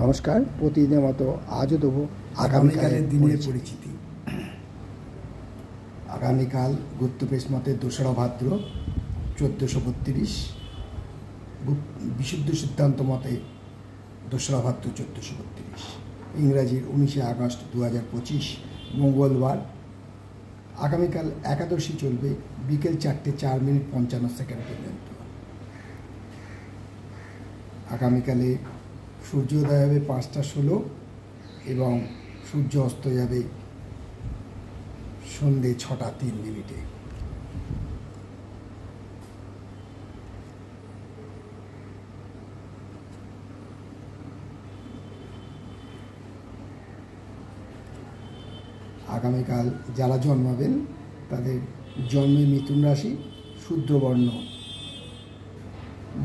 নমস্কার। প্রতিদিনের মতো আজও দেবো আগামীকালের দিনের পরিচিতি। আগামীকাল গুপ্তপ্রেস মতে 2রা ভাদ্র 1432, বিশুদ্ধ সিদ্ধান্ত মতে 2রা ভাদ্র 1432, ইংরাজির 19শে আগস্ট 2025, মঙ্গলবার। আগামীকাল একাদশী চলবে বিকেল 4টা 4 মিনিট 55 সেকেন্ড পর্যন্ত। আগামীকালে সূর্যোদয় হবে 5টা 16 এবং সূর্য অস্ত যাবে সন্ধ্যে 6টা 3 মিনিটে। আগামীকাল যারা জন্মাবেন তাদের জন্মে মিথুন রাশি, শূদ্রবর্ণ,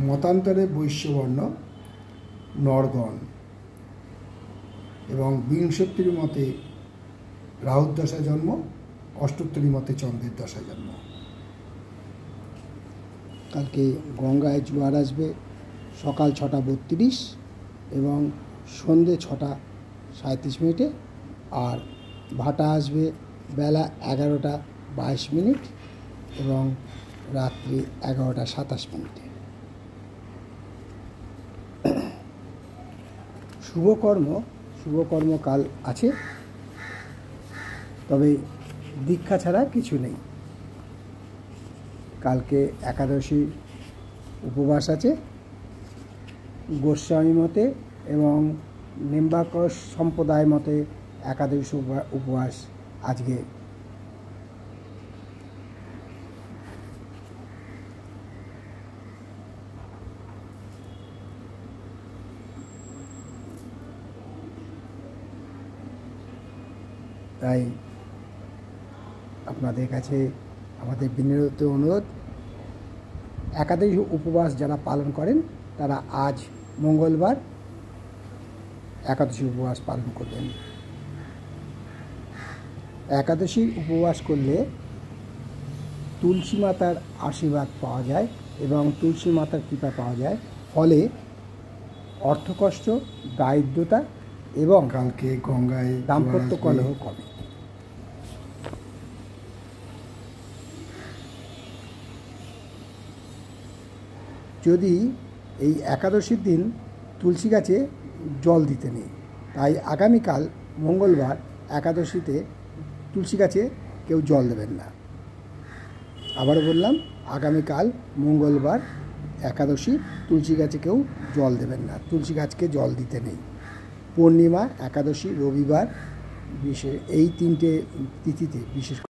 মতান্তরে বৈশ্যবর্ণ, নরগণ এবং বিংশোত্তর মতে রাহুর দশায় জন্ম, অষ্টোত্তরী মতে চন্দ্রের দশায় জন্ম। কালকে গঙ্গায় জোয়ার আসবে সকাল 6টা 32 এবং সন্ধ্যে 6টা 37 মিনিটে, আর ভাটা আসবে বেলা 11টা 22 মিনিট এবং রাত্রি 11টা 27 মিনিটে। শুভকর্ম কাল আছে, তবে দীক্ষা ছাড়া কিছু নেই। কালকে একাদশী উপবাস আছে গোস্বামী মতে এবং নিম্বার্ক সম্প্রদায় মতে। একাদশী উপবাস আজকে। তাই আপনাদের কাছে আমাদের বিনীত অনুরোধ, একাদশী উপবাস যারা পালন করেন তারা আজ মঙ্গলবার একাদশী উপবাস পালন করবেন। একাদশীর উপবাস করলে তুলসী মাতার আশীর্বাদ পাওয়া যায় এবং তুলসী মাতার কৃপা পাওয়া যায়, ফলে অর্থকষ্ট, দারিদ্রতা এবং কালকে গঙ্গায় দাম্পত্য কলহ কমে। যদি এই একাদশীর দিন তুলসী গাছে জল দিতে নেই, তাই আগামীকাল মঙ্গলবার একাদশীতে তুলসী গাছে কেউ জল দেবেন না। আবারও বললাম, আগামীকাল মঙ্গলবার একাদশী, তুলসী গাছে কেউ জল দেবেন না, তুলসী গাছকে জল দিতে নেই। পূর্ণিমা, একাদশী, রবিবার, এই 3টে তিথিতে বিশেষ